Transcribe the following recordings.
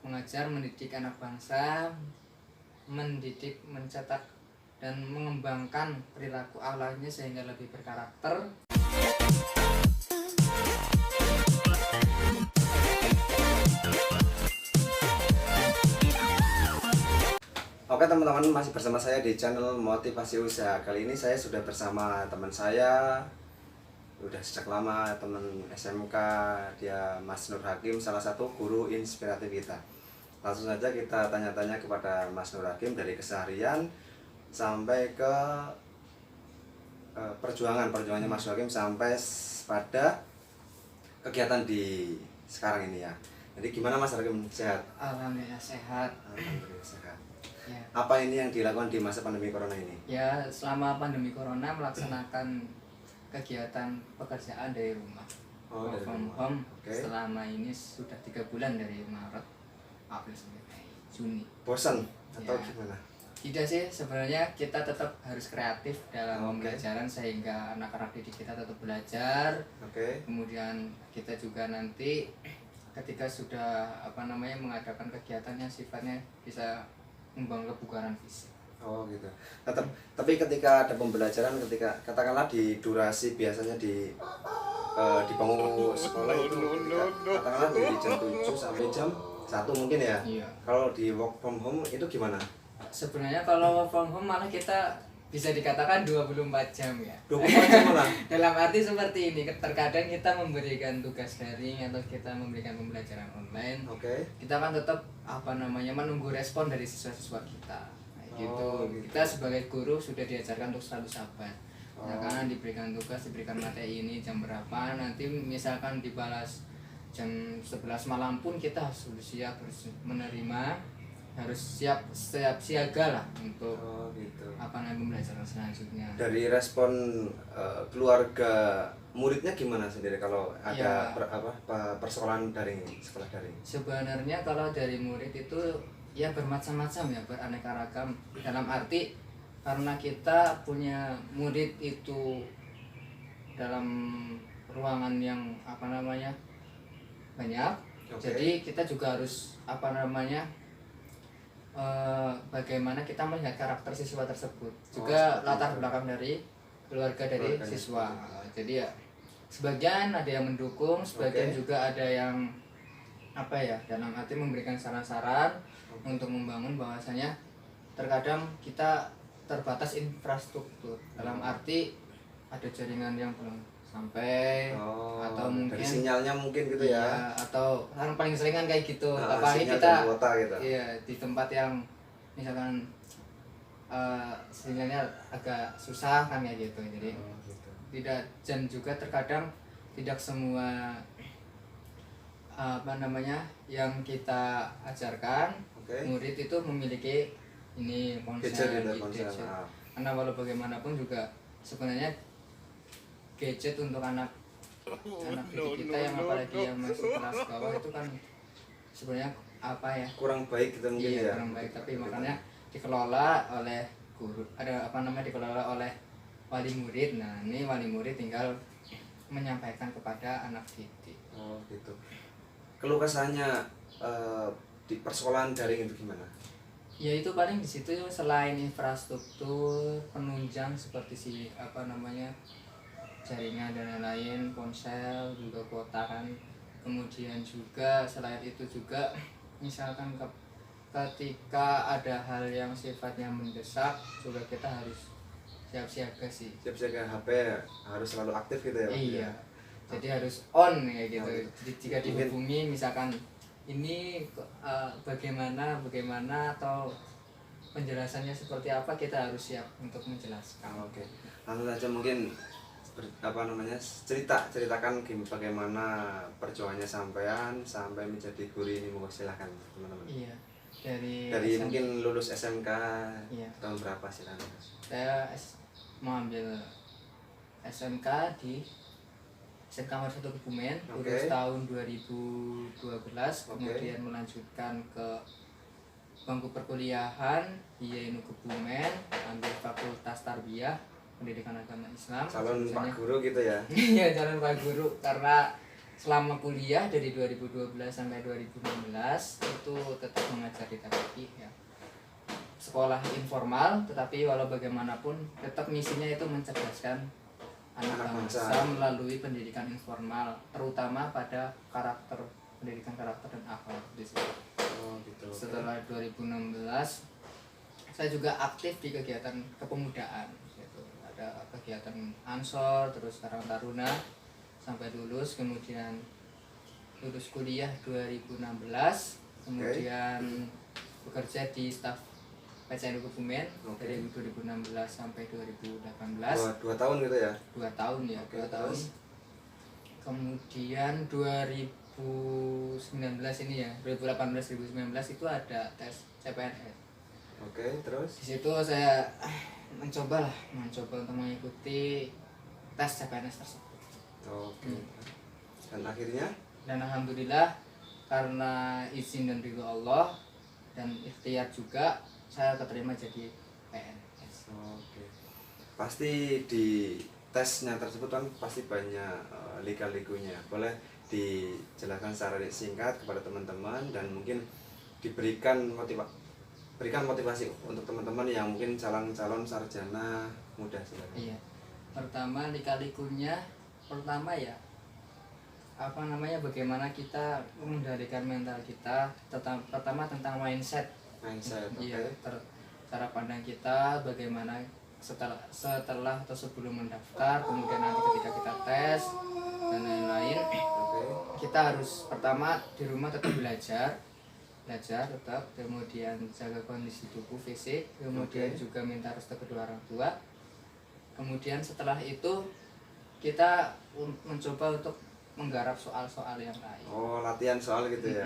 mengajar, mendidik anak bangsa, mendidik, mencetak dan mengembangkan perilaku akhlaknya sehingga lebih berkarakter. Oke teman-teman, masih bersama saya di channel Motivasi Usaha. Kali ini saya sudah bersama teman saya, udah sejak lama teman SMK, dia Mas Nur Hakim, salah satu guru inspiratif kita. Langsung saja kita tanya-tanya kepada Mas Nur Hakim dari keseharian sampai ke perjuangannya Mas Nur Hakim sampai pada kegiatan di sekarang ini ya. Jadi gimana Mas Hakim, sehat? Alhamdulillah sehat. Alhamdulillah sehat. Ya. Apa ini yang dilakukan di masa pandemi corona ini? Ya, selama pandemi corona melaksanakan kegiatan pekerjaan dari rumah. Dari from rumah. home. Oke. Selama ini sudah 3 bulan dari Maret, April sampai Mei, Juni. Bosan atau Ya. gimana? Tidak sih, sebenarnya kita tetap harus kreatif dalam Oke. pembelajaran sehingga anak-anak didik kita tetap belajar. Oke. Kemudian kita juga nanti ketika sudah mengadakan kegiatan yang sifatnya bisa membangun kebugaran fisik. Oh gitu. Tapi ketika ada pembelajaran, ketika katakanlah di durasi biasanya di bangku sekolah itu katakanlah dari jam 7 sampai jam 1 mungkin ya. Iya. Kalau di work from home itu gimana? Sebenarnya kalau work from home malah kita bisa dikatakan 24 jam ya. 24 jam malah. Dalam arti seperti ini, terkadang kita memberikan tugas daring atau kita memberikan pembelajaran online. Oke. Kita kan tetap menunggu respon dari siswa-siswa kita. Gitu. Gitu. Kita sebagai guru sudah diajarkan untuk selalu sabar. Nah, Oh. karena diberikan tugas, diberikan materi ini jam berapa, nanti misalkan dibalas jam 11 malam pun kita harus siap, harus menerima, harus siap siaga lah untuk Oh gitu. pembelajaran selanjutnya. Dari respon keluarga muridnya gimana sendiri kalau ada Ya. persekolahan daring, sekolah daring? Sebenarnya kalau dari murid itu ya bermacam-macam ya, beraneka ragam. Dalam arti karena kita punya murid itu dalam ruangan yang banyak. Oke. Jadi kita juga harus bagaimana kita melihat karakter siswa tersebut, juga seperti latar itu. belakang dari keluarga dari Keluarganya siswa. seperti Jadi ya sebagian ada yang mendukung, sebagian Oke. juga ada yang dalam arti memberikan saran-saran untuk membangun, bahwasanya terkadang kita terbatas infrastruktur, dalam arti ada jaringan yang belum sampai, atau mungkin dari sinyalnya mungkin gitu ya. iya, atau yang paling sering kan kayak gitu. Nah, Apalagi sinyal kita dan kuota gitu. iya di tempat yang misalkan sinyalnya agak susah kan kayak gitu. Jadi Gitu. tidak, dan juga terkadang tidak semua yang kita ajarkan Oke. murid itu memiliki ini Gadget ponsel, gitu, ponsel. gadget. Nah. Karena walau bagaimanapun juga sebenarnya gadget untuk anak didik kita yang apalagi yang masih kelas bawah itu kan sebenarnya Kurang baik gitu mungkin iya, ya. kurang baik, tapi makanya dikelola oleh guru, dikelola oleh wali murid. Nah, ini wali murid tinggal menyampaikan kepada anak didik. Oh gitu. Keluh kesahnya di persekolahan daring itu gimana? Ya itu paling di situ selain infrastruktur penunjang seperti jaringan dan lain-lain, ponsel juga kuota kan. Kemudian juga selain itu juga misalkan ketika ada hal yang sifatnya mendesak juga kita harus siap siaga sih. Siap-siaga HP harus selalu aktif gitu ya. Pak? Iya. Jadi harus on kayak gitu. Oh, Jadi jika dihubungi misalkan ini bagaimana atau penjelasannya seperti apa, kita harus siap untuk menjelaskan. Oke. Langsung saja mungkin ceritakan bagaimana perjuangannya sampai menjadi guru ini. Mau silahkan teman-teman. Iya. Dari Dari mungkin lulus SMK Iya. tahun berapa silahkan? Saya mau ambil SMK di SMK Nomor 1 Kebumen, Oke. lulus tahun 2012, Oke. kemudian melanjutkan ke bangku perkuliahan di YAINU Kebumen, ambil Fakultas Tarbiyah, Pendidikan Agama Islam. Calon Pak Jurusannya- Guru gitu ya. Iya, calon Pak Guru, karena selama kuliah dari 2012 sampai 2016 itu tetap mengajar di TPI ya. Sekolah informal, tetapi walau bagaimanapun tetap misinya itu mencerdaskan anak Anak bangsa bangsa. melalui pendidikan informal, terutama pada pendidikan karakter dan akhlak di situ. Oh gitu. Setelah 2016 saya juga aktif di kegiatan kepemudaan gitu. Ada kegiatan Ansor, terus Karang Taruna sampai lulus, kemudian lulus kuliah 2016, kemudian bekerja di staf PCNU Kebumen Oke. dari 2016 sampai 2018. Dua tahun gitu ya? 2 tahun ya, Oke, 2 tahun. terus? Kemudian 2019 ini ya, 2018 2019 itu ada tes CPNS. Oke, terus? Di situ saya mencoba untuk mengikuti tes CPNS tersebut. Oke. Dan akhirnya? Dan alhamdulillah karena izin dan ridho Allah dan ikhtiar juga saya keterima jadi PNS. Oke. Pasti di tesnya tersebut kan pasti banyak lika-likunya. Boleh dijelaskan secara singkat kepada teman-teman dan mungkin berikan motivasi untuk teman-teman yang mungkin calon sarjana muda silakan. Iya. Pertama lika-likunya ya bagaimana kita mengendalikan mental kita, pertama tentang mindset. Mindset, oke. Iya, cara pandang kita bagaimana setelah atau sebelum mendaftar, kemudian nanti ketika kita tes dan lain-lain. Oke. Kita harus pertama di rumah tetap belajar tetap, kemudian jaga kondisi tubuh fisik, kemudian Oke. juga minta restu kedua orang tua. Kemudian setelah itu kita mencoba untuk menggarap soal-soal yang lain. Oh, latihan soal gitu ya.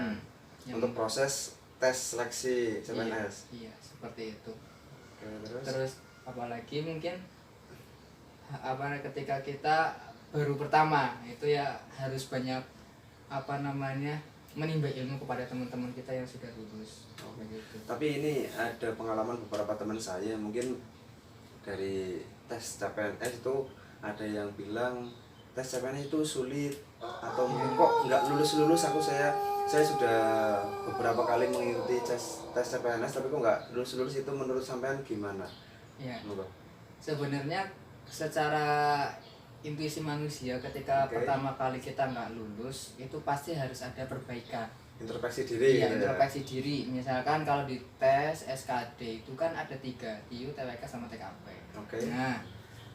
Yang Untuk proses tes seleksi CPNS. Iya, seperti itu. Oke, terus? Terus apalagi mungkin ketika kita baru pertama itu ya harus banyak menimba ilmu kepada teman-teman kita yang sudah lulus. Begitu. Tapi ini ada pengalaman beberapa teman saya mungkin dari tes CPNS itu ada yang bilang tes CPNS itu sulit atau mungkin kok nggak lulus saya sudah beberapa kali mengikuti tes CPNS tapi kok nggak lulus itu menurut sampean gimana? Ya. Menurut? Sebenarnya secara intuisi manusia ketika Oke. pertama kali kita nggak lulus itu pasti harus ada perbaikan. Introspeksi diri Iya, gitu ya? introspeksi diri. Misalkan kalau di tes SKD itu kan ada 3, TIU, TWK sama TKP. Oke. Nah,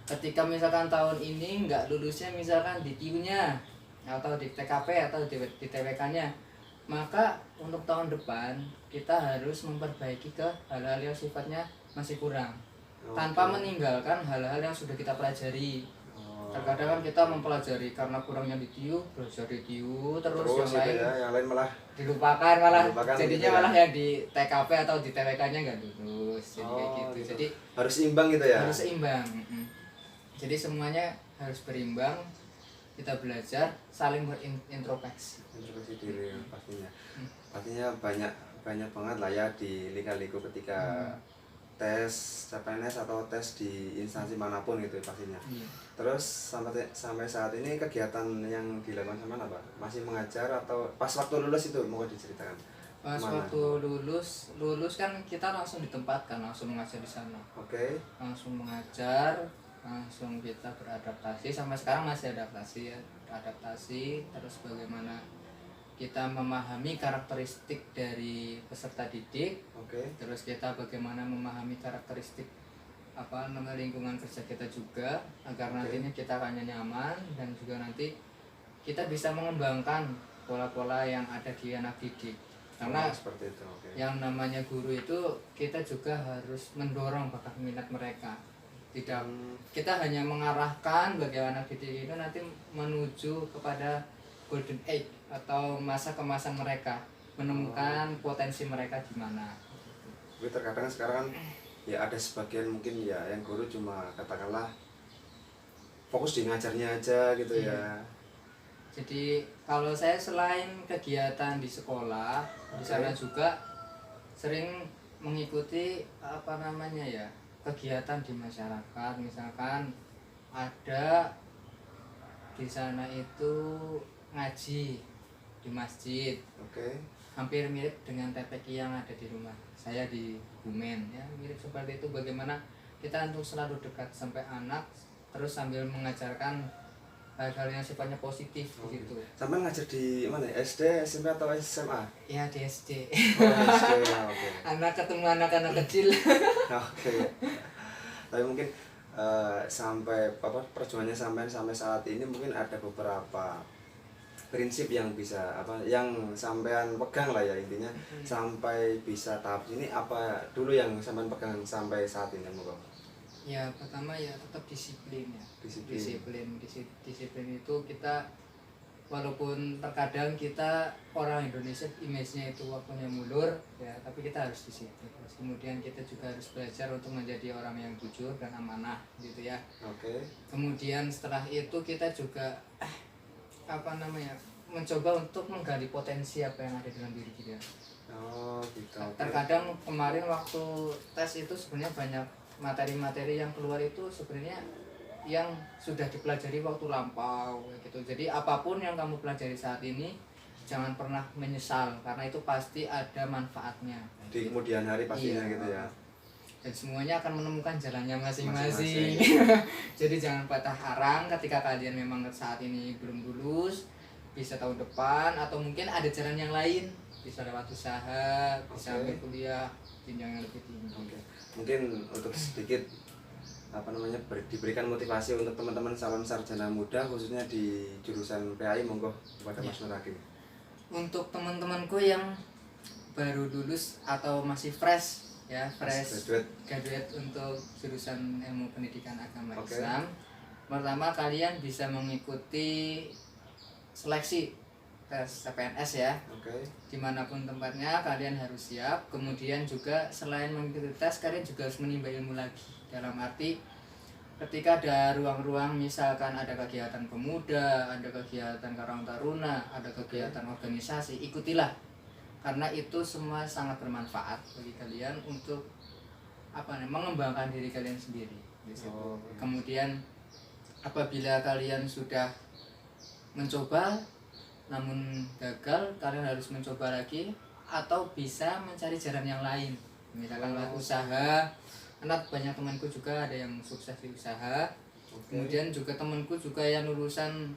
ketika misalkan tahun ini nggak lulusnya misalkan di TIU-nya atau di TKP atau di TWK-nya, maka untuk tahun depan kita harus memperbaiki ke hal-hal yang sifatnya masih kurang. Oke. Tanpa meninggalkan hal-hal yang sudah kita pelajari. Terkadang kan kita mempelajari karena kurangnya di TIU, belajar di TIU terus yang gitu lain ya, yang lain malah dilupakan Dilupakan jadinya gitu ya. malah yang di TKP atau di TWK-nya nggak lulus. Jadi kayak gitu. gitu. Jadi harus imbang gitu ya? harus seimbang. Jadi semuanya harus berimbang. Kita belajar saling berintrospeksi. Introspeksi diri pastinya. Pastinya banyak banget lah ya di lika-liku ketika tes CPNS atau tes di instansi manapun gitu pastinya. Iya. Terus sampai saat ini kegiatan yang dilakukan sama apa? Masih mengajar atau pas waktu lulus itu mau diceritakan? Pas Mana? waktu lulus kan kita langsung ditempatkan, langsung mengajar di sana. Oke. Langsung mengajar, langsung kita beradaptasi, sampai sekarang masih adaptasi ya. Adaptasi terus bagaimana kita memahami karakteristik dari peserta didik. Oke. Terus kita bagaimana memahami karakteristik lingkungan kerja kita juga agar nantinya kita akan nyaman dan juga nanti kita bisa mengembangkan pola-pola yang ada di anak didik. Karena seperti itu. Oke. yang namanya guru itu kita juga harus mendorong bakat minat mereka. Tidak kita hanya mengarahkan bagaimana didik itu nanti menuju kepada golden age atau masa kemasan mereka, menemukan potensi mereka di mana. Tapi terkadang sekarang ya ada sebagian mungkin ya yang guru cuma katakanlah fokus di ngajarnya aja gitu ya. Jadi kalau saya selain kegiatan di sekolah, di sana juga sering mengikuti kegiatan di masyarakat. Misalkan ada di sana itu ngaji di masjid, Oke. hampir mirip dengan TPQ yang ada di rumah saya di Bumen ya, mirip seperti itu. Bagaimana kita untuk selalu dekat sampai anak, terus sambil mengajarkan hal-hal yang sifatnya positif gitu. Sampai ngajar di mana? SD, SMP atau SMA? Ya di SD. Oh, SD ya, oke. Anak ketemu anak-anak kecil. Oke. Tapi mungkin sampai apa perjuangannya sampai saat ini mungkin ada beberapa prinsip yang bisa apa yang sampean pegang lah ya intinya sampai bisa tahap ini apa dulu yang sampean pegang sampai saat ini monggo. Ya pertama ya tetap disiplin ya. Disiplin. Disiplin itu kita, walaupun terkadang kita orang Indonesia image-nya itu waktunya mulur ya, tapi kita harus disiplin. Terus kemudian kita juga harus belajar untuk menjadi orang yang jujur dan amanah gitu ya. Oke. Kemudian setelah itu kita juga mencoba untuk menggali potensi apa yang ada dalam diri kita. Oh gitu. Oke. Terkadang kemarin waktu tes itu sebenarnya banyak materi-materi yang keluar itu sebenarnya yang sudah dipelajari waktu lampau gitu. Jadi apapun yang kamu pelajari saat ini jangan pernah menyesal karena itu pasti ada manfaatnya Di kemudian hari pastinya Iya. gitu ya. Dan semuanya akan menemukan jalannya masing-masing. Masing-masing. Jadi jangan patah arang ketika kalian memang saat ini belum lulus, bisa tahun depan atau mungkin ada jalan yang lain, bisa lewat usaha, bisa Oke. ambil kuliah jenjang yang lebih tinggi. Oke. Mungkin untuk sedikit diberikan motivasi untuk teman-teman calon sarjana muda khususnya di jurusan PAI monggo kepada Ya. Mas Nur Hakim. Untuk teman-temanku yang baru lulus atau masih fresh ya, graduate untuk jurusan ilmu pendidikan agama Oke. Islam, pertama kalian bisa mengikuti seleksi tes CPNS ya, Oke. dimanapun tempatnya kalian harus siap. Kemudian juga selain mengikuti tes, kalian juga harus menimba ilmu lagi, dalam arti ketika ada ruang-ruang misalkan ada kegiatan pemuda, ada kegiatan karang taruna, ada kegiatan organisasi, ikutilah karena itu semua sangat bermanfaat bagi kalian untuk mengembangkan diri kalian sendiri di situ. Oh, Kemudian apabila kalian sudah mencoba namun gagal, kalian harus mencoba lagi atau bisa mencari jalan yang lain, misalkan lewat usaha. Karena banyak temanku juga ada yang sukses di usaha. Kemudian juga temanku juga yang lulusan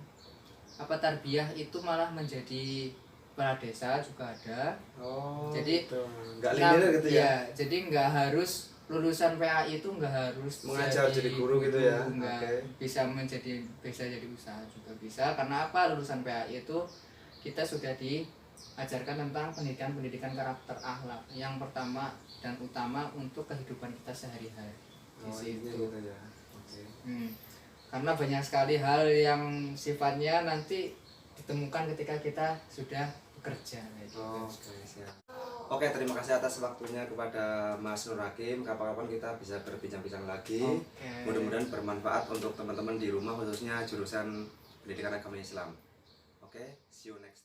tarbiyah itu malah menjadi kepala desa juga ada. Oh. Jadi gitu. Nggak linear gitu ya. jadi nggak harus lulusan PAI itu nggak harus Mengajar jadi guru gitu ya. nggak Oke. bisa jadi usaha juga bisa. Karena apa, lulusan PAI itu kita sudah diajarkan tentang pendidikan karakter akhlak yang pertama dan utama untuk kehidupan kita sehari-hari di Oh, situ. ini gitu ya. Oke. Karena banyak sekali hal yang sifatnya nanti ditemukan ketika kita sudah bekerja gitu. Oke, siap. Oke, terima kasih atas waktunya kepada Mas Nur Hakim. Kapan-kapan kita bisa berbincang-bincang lagi. Oke. Mudah-mudahan bermanfaat untuk teman-teman di rumah khususnya jurusan pendidikan agama Islam. Oke, see you next time.